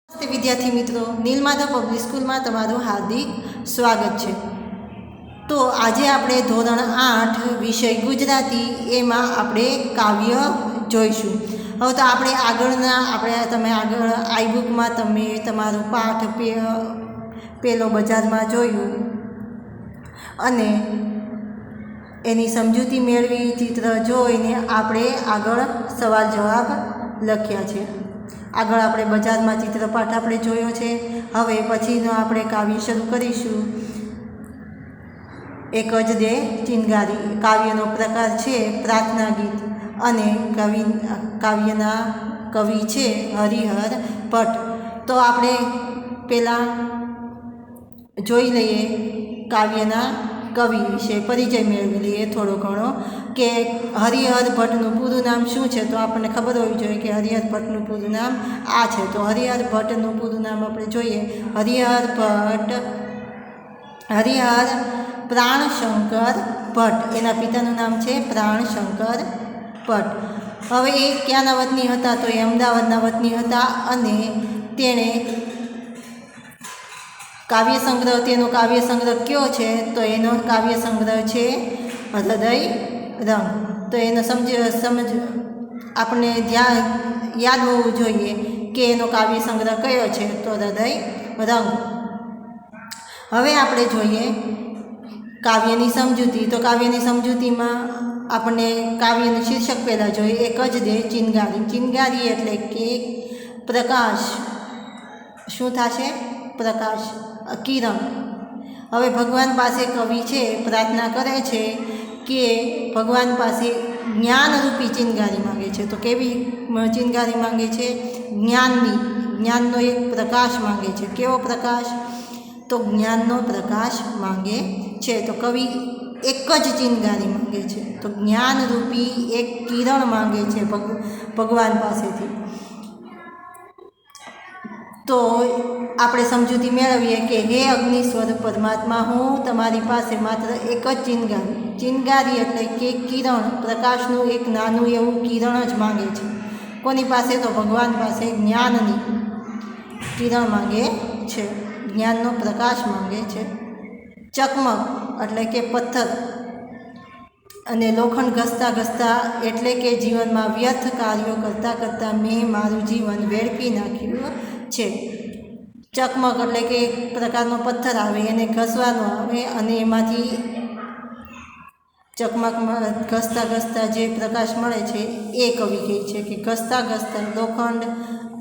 नमस्ते विद्यार्थी मित्रों, नीलमाधव पब्लिक स्कूल में तमाરું हार्दिक स्वागत है। तो आज આપણે ધોરણ 8 વિષય ગુજરાતી એમાં આપણે કાવ્ય જોઈશું। હવે તો આપણે તમે આગળ આઈ બુકમાં તમે તમારું પાઠ પેલો બજારમાં જોયું અને એની સમજૂતી મેળવી ચિત્ર જોઈને આપણે આગળ સવાલ જવાબ લખ્યા છે। આગળ આપણે બજારમાં ચિત્રપાઠ આપણે જોયો છે। હવે પછીનો આપણે કાવ્ય શરૂ કરીશું। એક જ દે ચિનગારી કાવ્યનો પ્રકાર છે પ્રાર્થના ગીત અને કાવ્યના કવિ છે હરિહર ભટ્ટ। તો આપણે પહેલાં જોઈ લઈએ કાવ્યના કવિ વિશે પરિચય મેળવી લઈએ થોડો ઘણો કે હરિહર ભટ્ટનું પૂરું નામ શું છે। તો આપણને ખબર હોવી જોઈએ કે હરિહર ભટ્ટનું પૂરું નામ આ છે। તો હરિહર ભટ્ટનું પૂરું નામ આપણે જોઈએ। હરિહર પ્રાણશંકર ભટ્ટ। એના પિતાનું નામ છે પ્રાણશંકર ભટ્ટ। હવે એ ક્યાંના વતની હતા? તો એ અમદાવાદના વતની હતા અને તેણે કાવ્ય સંગ્રહ તેનો કાવ્ય સંગ્રહ કયો છે? તો એનો કાવ્ય સંગ્રહ છે હૃદય રંગ। તો એનો આપણને યાદ હોવું જોઈએ કે એનો કાવ્ય સંગ્રહ કયો છે? તો હૃદય રંગ। હવે આપણે જોઈએ કાવ્યની સમજૂતી। તો કાવ્યની સમજૂતીમાં આપણને કાવ્યનું શીર્ષક પહેલાં જોઈએ એક જ દે ચિનગારી। ચિનગારી એટલે કે પ્રકાશ। શું થશે? પ્રકાશ, કિરણ। હવે ભગવાન પાસે કવિ છે પ્રાર્થના કરે છે કે ભગવાન પાસે જ્ઞાનરૂપી ચિનગારી માંગે છે। તો કેવી ચિનગારી માંગે છે? જ્ઞાનનો એક પ્રકાશ માંગે છે। કેવો પ્રકાશ? તો જ્ઞાનનો પ્રકાશ માંગે છે। તો કવિ એક જ ચિનગારી માંગે છે। તો જ્ઞાનરૂપી એક કિરણ માંગે છે ભગવાન પાસેથી। તો આપણે સમજૂતી મેળવીએ કે હે અગ્નિ સ્વરૂપ પરમાત્મા, હું તમારી પાસે માત્ર એક જ ચિનગારી એટલે કે કિરણ, પ્રકાશનું એક નાનું એવું કિરણ જ માંગે છે। કોની પાસે? તો ભગવાન પાસે જ્ઞાનની કિરણ માંગે છે, જ્ઞાનનો પ્રકાશ માંગે છે। ચકમક એટલે કે પથ્થર અને લોખંડ ઘસતા એટલે કે જીવનમાં વ્યર્થ કાર્યો કરતાં મેં મારું જીવન વેડફી નાખ્યું છે। ચકમક એટલે કે એક પ્રકારનો પથ્થર આવે એને ઘસવાનો આવે અને એમાંથી ચકમકમાં ઘસતા જે પ્રકાશ મળે છે એ કવિ કહે છે કે ઘસતા લોખંડ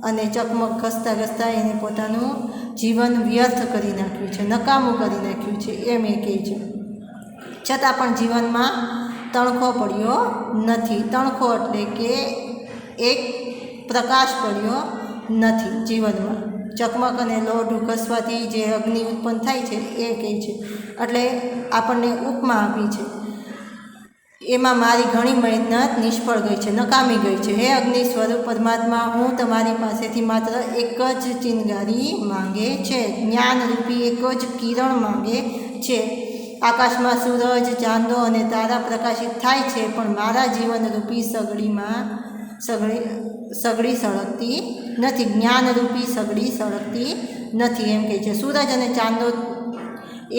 અને ચકમક ઘસતા એને પોતાનું જીવન વ્યર્થ કરી નાખ્યું છે, નકામું કરી નાખ્યું છે એમ એ કહે છે। છતાં પણ જીવનમાં તણખો પડ્યો નથી। તણખો એટલે કે એક પ્રકાશ પડ્યો નથી જીવનમાં। ચકમક અને લોઢ ઘસવાથી જે અગ્નિ ઉત્પન્ન થાય છે એ કહે છે। એટલે આપણને ઉપમા આપી છે એમાં મારી ઘણી મહેનત નિષ્ફળ ગઈ છે, નકામી ગઈ છે। હે અગ્નિ સ્વરૂપ પરમાત્મા, હું તમારી પાસેથી માત્ર એક જ ચિનગારી માંગે છે, જ્ઞાનરૂપી એક જ કિરણ માંગે છે। આકાશમાં સૂરજ, ચાંદો અને તારા પ્રકાશિત થાય છે પણ મારા જીવનરૂપી સગડી સળગતી નથી, જ્ઞાનરૂપી સગડી સળગતી નથી એમ કહે છે। સૂરજ અને ચાંદો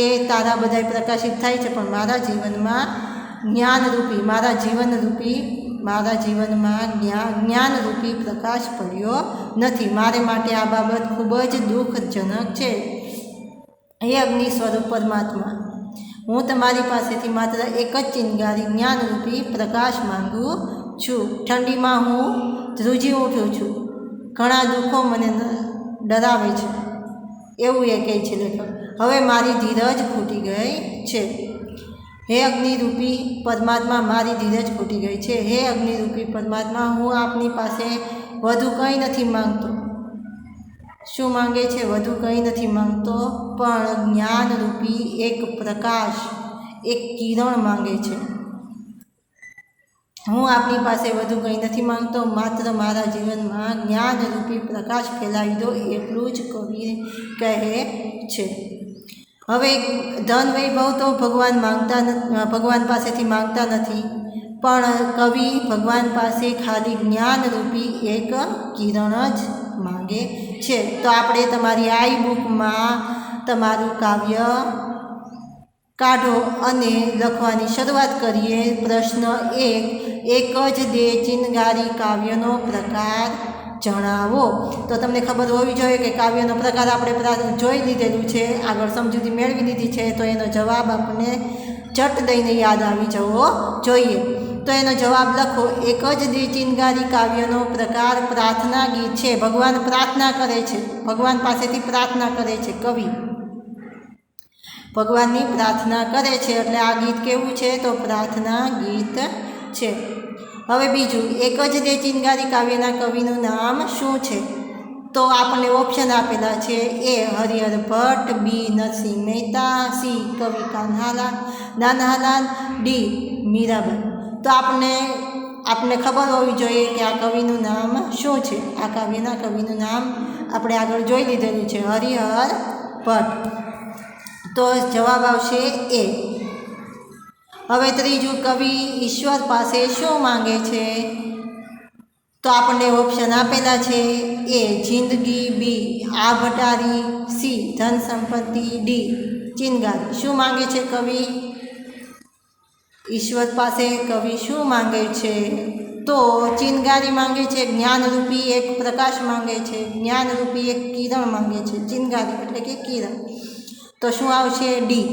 એ તારા બધાય પ્રકાશિત થાય છે પણ મારા જીવનમાં જ્ઞાનરૂપી પ્રકાશ પડ્યો નથી। મારે માટે આ બાબત ખૂબ જ દુઃખજનક છે। હે અગ્નિ સ્વરૂપ પરમાત્મા, હું તમારી પાસેથી માત્ર એક જ ચિનગારી જ્ઞાનરૂપી પ્રકાશ માંગુ છું। ઠંડીમાં હું ધ્રુજી ઉઠું છું, ઘણા દુઃખો મને ડરાવે છે એવું એ કહે છે લેખક। હવે મારી ધીરજ ખૂટી ગઈ છે। હે અગ્નિરૂપી પરમાત્મા, મારી ધીરજ ખૂટી ગઈ છે। હે અગ્નિરૂપી પરમાત્મા, હું આપની પાસે વધુ કંઈ નથી માંગતો। શું માંગે છે? વધુ કંઈ નથી માંગતો પણ જ્ઞાનરૂપી એક પ્રકાશ, એક કિરણ માંગે છે। હું આપની પાસે વધુ કંઈ નથી માંગતો, માત્ર મારા જીવનમાં જ્ઞાનરૂપી પ્રકાશ ફેલાવી દો એટલું જ કવિ કહે છે। હવે ધન વૈભવ તો ભગવાન પાસેથી માંગતા નથી પણ કવિ ભગવાન પાસે ખાલી જ્ઞાનરૂપી એક કિરણ જ માંગે છે. તો આપણે તમારી આઈ બુકમાં તમારું કાવ્ય કાઢો અને લખવાની શરૂઆત કરીએ. પ્રશ્ન 1, એક જ દે ચિનગારી કાવ્યનો પ્રકાર જણાવો. તો તમને ખબર હોવી જોઈએ કે કાવ્યનો પ્રકાર આપણે જોઈ લીધેલું છે, આગળ સમજૂતી મેળવી લીધી છે. તો એનો જવાબ આપણને ચટ દઈને યાદ આવી જવો જોઈએ. તો એનો જવાબ લખો. એક જ દે ચિનગારી કાવ્યનો પ્રકાર પ્રાર્થના ગીત છે. ભગવાન પ્રાર્થના કરે છે, ભગવાન પાસેથી પ્રાર્થના કરે છે. કવિ ભગવાનની પ્રાર્થના કરે છે એટલે આ ગીત કેવું છે? તો પ્રાર્થના ગીત છે. હવે બીજું, એક જ દે ચિનગારી કાવ્યના કવિનું નામ શું છે? તો આપણને ઓપ્શન આપેલા છે. એ હરિહર ભટ્ટ, બી નરસિંહ મહેતા, સી કવિ નાનહાલાલ, ડી મીરાબાઈ. તો આપણને ખબર હોવી જોઈએ કે આ કવિનું નામ શું છે. આ કાવ્યના કવિનું નામ આપણે આગળ જોઈ લીધેલું છે, હરિહર ભટ્ટ. તો જવાબ આવશે એ. હવે ત્રીજું, કવિ ઈશ્વર પાસે શું માંગે છે? તો આપણને ઓપ્શન આપેલા છે. એ જિંદગી, બી આભટારી, સી ધન સંપત્તિ, ડી ચિનગારી. શું માંગે છે કવિ? ઈશ્વર પાસે કવિ શું માંગે છે? તો ચિનગારી માંગે છે. જ્ઞાનરૂપી એક પ્રકાશ માંગે છે, જ્ઞાનરૂપી એક કિરણ માંગે છે. ચિનગારી એટલે કે કિરણ. તો શું આવશે? ડી.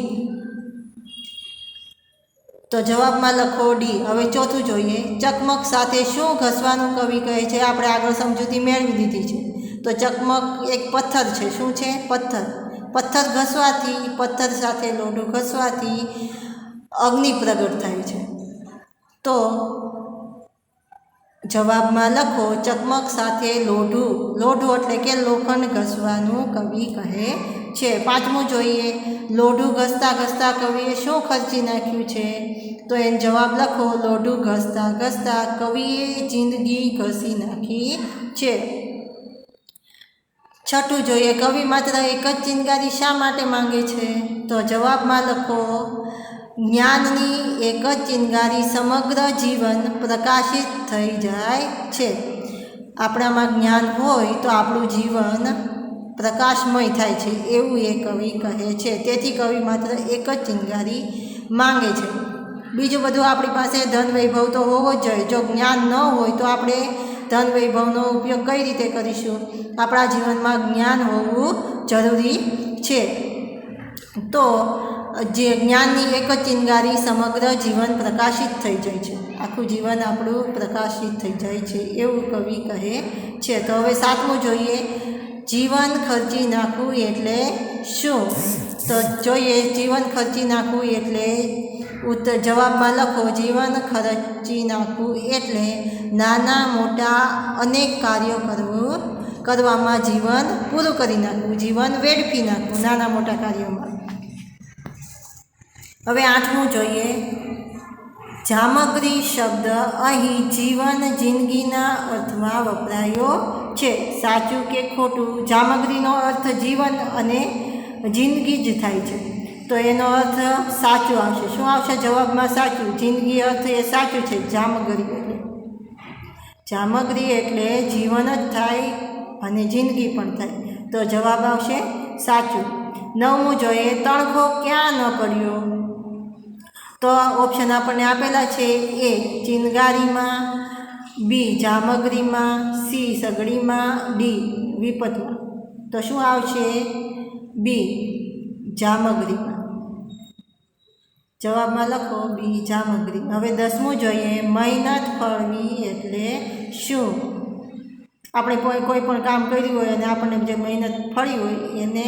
તો જવાબમાં લખો ડી. હવે ચોથું જોઈએ, ચકમક સાથે શું ઘસવાનું કવિ કહે છે? આપણે આગળ સમજૂતી મેળવી લીધી છે. તો ચકમક એક પથ્થર છે. શું છે? પથ્થર. પથ્થર ઘસવાથી, પથ્થર સાથે લોઢું ઘસવાથી અગ્નિ પ્રગટ થાય છે. તો જવાબમાં લખો ચકમક સાથે લોઢું એટલે કે લોખંડ ઘસવાનું કવિ કહે છે. પાંચમું જોઈએ, લોઢું ઘસતા ઘસતા કવિએ શું ખર્ચી નાખ્યું છે? તો એનો જવાબ લખો. લોઢું ઘસતા ઘસતા કવિએ જિંદગી ઘસી નાખી છે. છઠ્ઠું જોઈએ, કવિ માત્ર એક જ ચિનગારી શા માટે માંગે છે? તો જવાબમાં લખો. જ્ઞાનની એક જ ચિનગારી સમગ્ર જીવન પ્રકાશિત થઈ જાય છે. આપણામાં જ્ઞાન હોય તો આપણું જીવન પ્રકાશમય થાય છે, એવું એ કવિ કહે છે. તેથી કવિ માત્ર એક જ ચિનગારી માંગે છે. બીજું બધું આપણી પાસે ધન વૈભવ તો હોવો જ જોઈએ. જો જ્ઞાન ન હોય તો આપણે ધન વૈભવનો ઉપયોગ કઈ રીતે કરીશું? આપણા જીવનમાં જ્ઞાન હોવું જરૂરી છે. તો જે જ્ઞાનની એક જ ચિનગારી સમગ્ર જીવન પ્રકાશિત થઈ જાય છે, આખું જીવન આપણું પ્રકાશિત થઈ જાય છે, એવું કવિ કહે છે. તો હવે સાતમું જોઈએ, જીવન ખર્ચી નાખવું એટલે શું? તો જોઈએ, જીવન ખર્ચી નાખવું એટલે જવાબમાં લખો. જીવન ખર્ચી નાખવું એટલે નાના મોટા અનેક કાર્યો કરવામાં જીવન પૂરું કરી નાખવું, જીવન વેડફી નાખવું નાના મોટા કાર્યોમાં. હવે આઠમું જોઈએ, જામગ્રી શબ્દ અહીં જીવન જિંદગીના અર્થમાં વપરાયો છે. સાચું કે ખોટું? જામગ્રીનો અર્થ જીવન અને જિંદગી જ થાય છે. તો એનો અર્થ સાચું આવશે. શું આવશે જવાબમાં? સાચું. જિંદગી અર્થ એ સાચું છે. જામગ્રી એટલે જીવન જ થાય અને જિંદગી પણ થાય. તો જવાબ આવશે સાચું. નવમું જોઈએ, તણખો ક્યાં ન પડ્યો? તો ઓપ્શન આપણને આપેલા છે. એ ચિનગારીમાં, બી જામગ્રીમાં, સી સગડીમાં, ડી વિપતમાં. તો શું આવશે? બી જામગ્રીમાં. જવાબમાં લખો બી જામગ્રી. હવે 10મું જોઈએ, મહેનત ફળવી એટલે શું? આપણે કોઈ પણ કામ કર્યું હોય અને આપણને જે મહેનત ફળી હોય એને,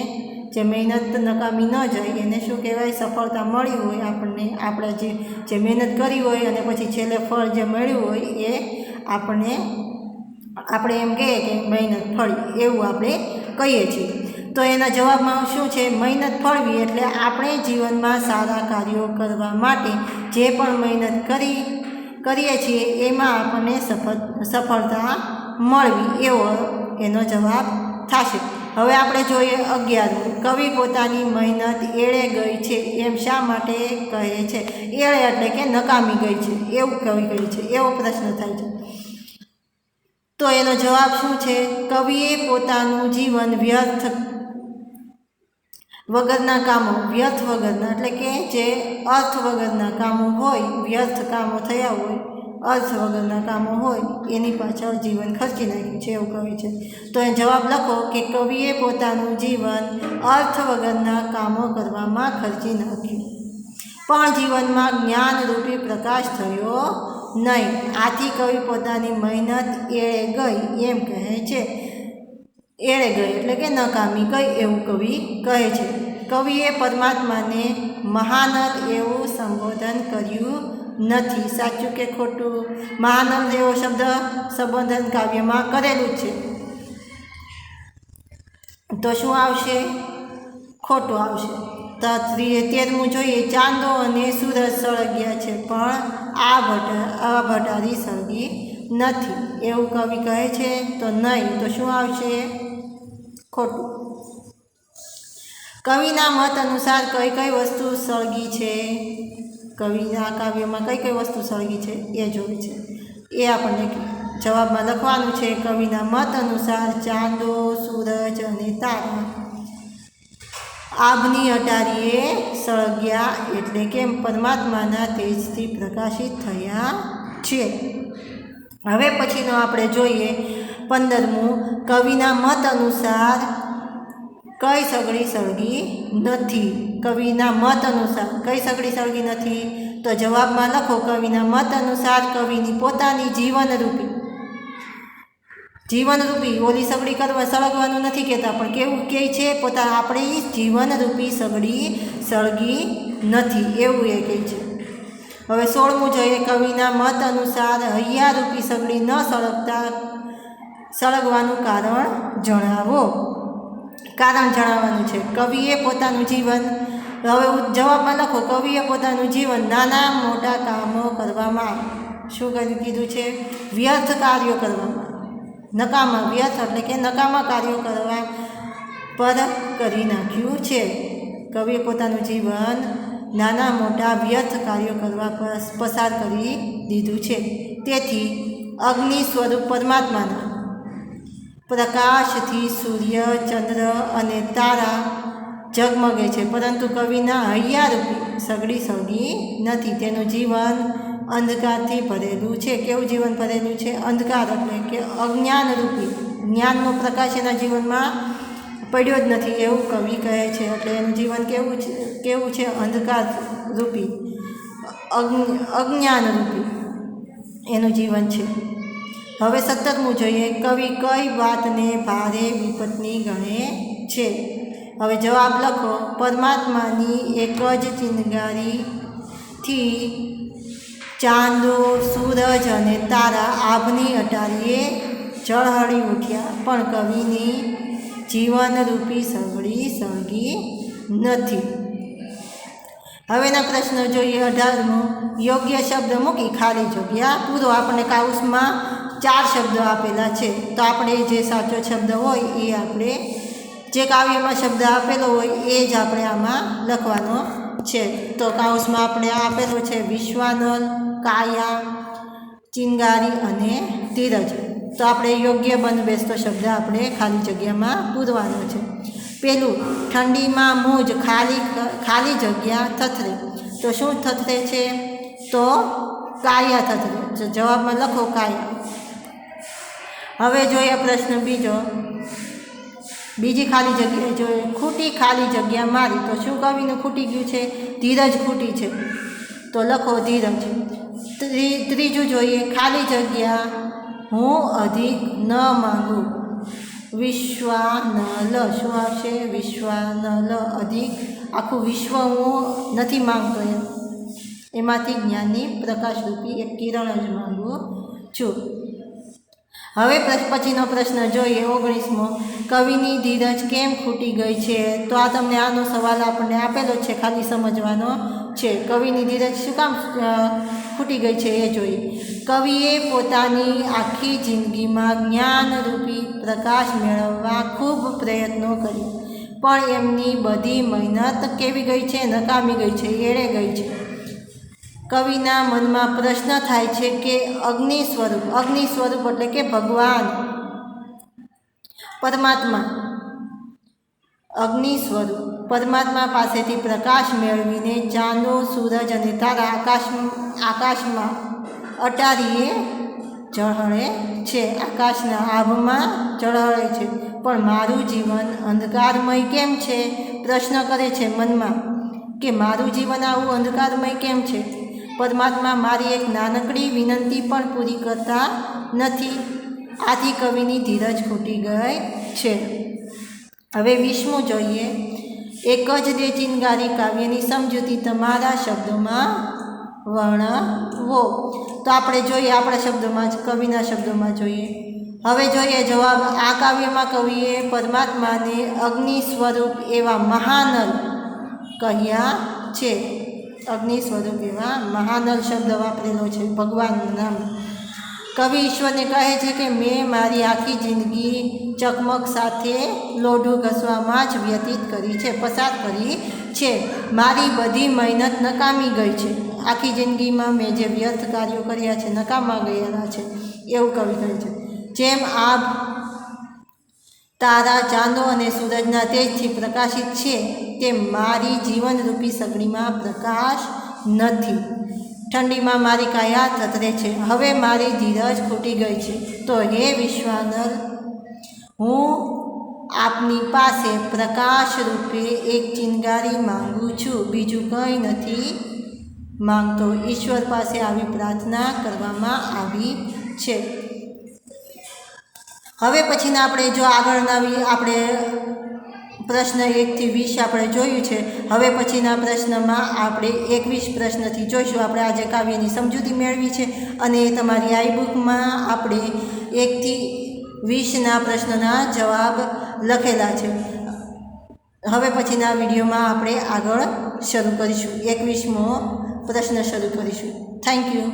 જે મહેનત નકામી ન જાય એને શું કહેવાય? સફળતા મળી હોય આપણને, આપણે જે મહેનત કરી હોય અને પછી છેલ્લે ફળ જે મળ્યું હોય એ આપણે એમ કહીએ કે મહેનત ફળી, એવું આપણે કહીએ છીએ. તો એના જવાબમાં શું છે? મહેનત ફળવી એટલે આપણે જીવનમાં સારા કાર્યો કરવા માટે જે પણ મહેનત કરીએ છીએ એમાં આપણને સફળતા મળવી, એવો એનો જવાબ થશે. હવે આપણે જોઈએ 11મું, કવિ પોતાની મહેનત એળે ગઈ છે એમ શા માટે કહે છે? એળે એટલે કે નકામી ગઈ છે એવું કવિ કહે છે, એવો પ્રશ્ન થાય છે. તો એનો જવાબ શું છે? કવિએ પોતાનું જીવન વ્યર્થ વગરના કામો, વ્યર્થ વગરના એટલે કે જે અર્થ વગરના કામો હોય, વ્યર્થ કામો થયા હોય, અર્થ વગરના કામો હોય એની પાછળ જીવન ખર્ચી નાખ્યું છે એવું કહે છે. તો એ જવાબ લખો કે કવિએ પોતાનું જીવન અર્થ વગરના કામો કરવામાં ખર્ચી નાખ્યું, પણ જીવનમાં જ્ઞાનરૂપી પ્રકાશ થયો નહીં. આથી કવિ પોતાની મહેનત એળે ગઈ એમ કહે છે. એળે ગઈ એટલે કે નકામી ગઈ એવું કવિ કહે છે. કવિએ પરમાત્માને મહાનદ એવું સંબોધન કર્યું નથી. સાચું કે ખોટું? મહાનંદ એવો શબ્દ સંબોધન કાવ્યમાં કરેલું જ છે. તો શું આવશે? ખોટું આવશે. તો 13મું જોઈએ, ચાંદો અને સૂરજ સળગ્યા છે પણ આ ભટારી સળગી નથી એવું કવિ કહે છે. તો નહીં. તો શું આવશે? ખોટું. કવિના મત અનુસાર કઈ કઈ વસ્તુ સળગી છે? કવિના કાવ્યમાં કઈ કઈ વસ્તુ સળગી છે એ જોઈ છે, એ આપણને જવાબમાં લખવાનું છે. કવિના મત અનુસાર ચાંદો, સૂરજ અને તારા આભની અટારીએ સળગ્યા એટલે કે પરમાત્માના તેજથી પ્રકાશિત થયા છે. હવે પછીનો આપણે જોઈએ 15મું, કવિના મત અનુસાર કઈ સગડી સળગી નથી? કવિના મત અનુસાર કઈ સગડી સળગી નથી? તો જવાબમાં લખો કવિના મત અનુસાર કવિની પોતાની જીવનરૂપી ઓલી સગડી કરવા સળગવાનું નથી કહેતા, પણ કેવું કહે છે? પોતાના આપણી જીવનરૂપી સગડી સળગી નથી એવું એ કહે છે. હવે 16મું જોઈએ, કવિના મત અનુસાર હૈયારૂપી સગડી ન સળગવાનું કારણ જણાવો. કારણ જણાવવાનું છે. કવિએ પોતાનું જીવન, હવે જવાબમાં લખો કવિએ પોતાનું જીવન નાના મોટા કામો કરવામાં, શું કીધું છે? વ્યર્થ કાર્યો કરવામાં, નકામા, વ્યર્થ એટલે કે નકામા કાર્યો કરવા પર કરી નાખ્યું છે. કવિએ પોતાનું જીવન નાના મોટા વ્યર્થ કાર્યો કરવા પર પસાર કરી દીધું છે. તેથી અગ્નિ સ્વરૂપ પરમાત્માના પ્રકાશથી સૂર્ય, ચંદ્ર અને તારા ઝગમગે છે, પરંતુ કવિના હૈયારૂપી સગડી સળગી નથી. તેનું જીવન અંધકારથી ભરેલું છે. કેવું જીવન ભરેલું છે? અંધકાર એટલે કે અજ્ઞાનરૂપી, જ્ઞાનનો પ્રકાશ એના જીવનમાં પડ્યો જ નથી એવું કવિ કહે છે. એટલે એનું જીવન કેવું છે? અંધકારરૂપી, અજ્ઞાનરૂપી એનું જીવન છે. હવે 17મું જોઈએ, કવિ કઈ વાતને ભારે વિપત્ની ગણે છે? હવે જવાબ લખો, પરમાત્માની એક જ ચિનગારીથી ચાંદો, સૂરજ અને તારા આભની અટારીએ ઝળહળી ઉઠ્યા, પણ કવિની જીવનરૂપી સગડી સળગી નથી. હવેના પ્રશ્ન જોઈએ 18મો, યોગ્ય શબ્દ મૂકી ખાલી જગ્યા પૂરો. આપણને કાઉસમાં 4 શબ્દો આપેલા છે, તો આપણે જે સાચો શબ્દ હોય એ આપણે, જે કાવ્યમાં શબ્દ આપેલો હોય એ જ આપણે આમાં લખવાનો છે. તો કાઉસમાં આપણે આપેલો છે વિશ્વાનલ, કાયા, ચિનગારી અને ધીરજ. તો આપણે યોગ્ય બંધબેસતો શબ્દ આપણે ખાલી જગ્યામાં પૂરવાનો છે. પહેલું, ઠંડીમાં મૂજ ખાલી જગ્યા થથરે. તો શું થથરે છે? તો કાયા થથરે. તો જવાબમાં લખો કાયા. હવે જોઈએ પ્રશ્ન બીજો, બીજી ખાલી જગ્યા જોઈએ, ખૂટી ખાલી જગ્યા મારી. તો શું કવિનું ખૂટી ગયું છે? ધીરજ ખૂટી છે, તો લખો ધીરજ. ત્રીજું જોઈએ, ખાલી જગ્યા હું અધિક ન માંગું. વિશ્વાનલ. શું આવશે? વિશ્વાનલ. અધિક આખું વિશ્વ હું નથી માંગતો, એમાંથી જ્ઞાનની પ્રકાશરૂપી એક કિરણ જ માંગુ છું. હવે પછીનો પ્રશ્ન જોઈએ 19મો, કવિની ધીરજ કેમ ખૂટી ગઈ છે? તો આ તમને આનો સવાલ આપણને આપેલો છે, ખાલી સમજવાનો છે. કવિની ધીરજ શું કામ ખૂટી ગઈ છે એ જોઈએ. કવિએ પોતાની આખી જિંદગીમાં જ્ઞાનરૂપી પ્રકાશ મેળવવા ખૂબ પ્રયત્નો કર્યા, પણ એમની બધી મહેનત કેવી ગઈ છે? નકામી ગઈ છે, એળે ગઈ છે. કવિના મનમાં પ્રશ્ન થાય છે કે અગ્નિ સ્વરૂપ એટલે કે ભગવાન પરમાત્મા, અગ્નિ સ્વરૂપ પરમાત્મા પાસેથી પ્રકાશ મેળવીને ચાંદો, સૂરજ અને તારા આકાશમાં અટારીએ ઝળહળે છે, આકાશના આભમાં ઝળહળે છે. પણ મારું જીવન અંધકારમય કેમ છે? પ્રશ્ન કરે છે મનમાં કે મારું જીવન આવું અંધકારમય કેમ છે? પરમાત્મા મારી એક નાનકડી વિનંતી પણ પૂરી કરતા નથી. આથી કવિની ધીરજ ખૂટી ગઈ છે. હવે 20મું જોઈએ. એક જ દે ચિનગારી કાવ્યની સમજૂતી તમારા શબ્દોમાં વર્ણવો. તો આપણે જોઈએ આપણા શબ્દોમાં જ, કવિના શબ્દોમાં જોઈએ. હવે જોઈએ જવાબ. આ કાવ્યમાં કવિએ પરમાત્માને અગ્નિ સ્વરૂપ એવા મહાનલ કહ્યા છે. અગ્નિ સ્વરૂપ એવા મહાનલ શબ્દ વાપરેલો છે ભગવાનનું નામ. કવિ ઈશ્વરને કહે છે કે મેં મારી આખી જિંદગી ચકમક સાથે લોઢું ઘસવામાં જ વ્યતીત કરી છે, પસાર કરી છે. મારી બધી મહેનત નકામી ગઈ છે. આખી જિંદગીમાં મેં જે વ્યર્થ કાર્યો કર્યા છે, નકામા ગયેલા છે, એવું કવિ કહે છે. જેમ આભ તારા, ચાંદો અને સૂરજના તેજથી પ્રકાશિત છે, તેમ મારી જીવનરૂપી સગડીમાં પ્રકાશ નથી. ઠંડીમાં મારી કાયા થથરે છે. હવે મારી ધીરજ ખૂટી ગઈ છે. તો હે વિશ્વાનર, હું આપની પાસે પ્રકાશ રૂપે એક ચિનગારી માંગુ છું, બીજું કંઈ નથી માંગતો. ઈશ્વર પાસે આવી પ્રાર્થના કરવામાં આવી છે. હવે પછીના આપણે જો આગળના આપણે પ્રશ્ન 1 થી 20 આપણે જોયું છે. હવે પછીના પ્રશ્નમાં આપણે 21 પ્રશ્નથી જોઈશું. આપણે આજે કાવ્યની સમજૂતી મેળવી છે અને તમારી આઈ બુકમાં આપણે 1 થી 20ના પ્રશ્નના જવાબ લખેલા છે. હવે પછીના વિડીયોમાં આપણે આગળ શરૂ કરીશું. 21મો પ્રશ્ન શરૂ કરીશું. Thank you.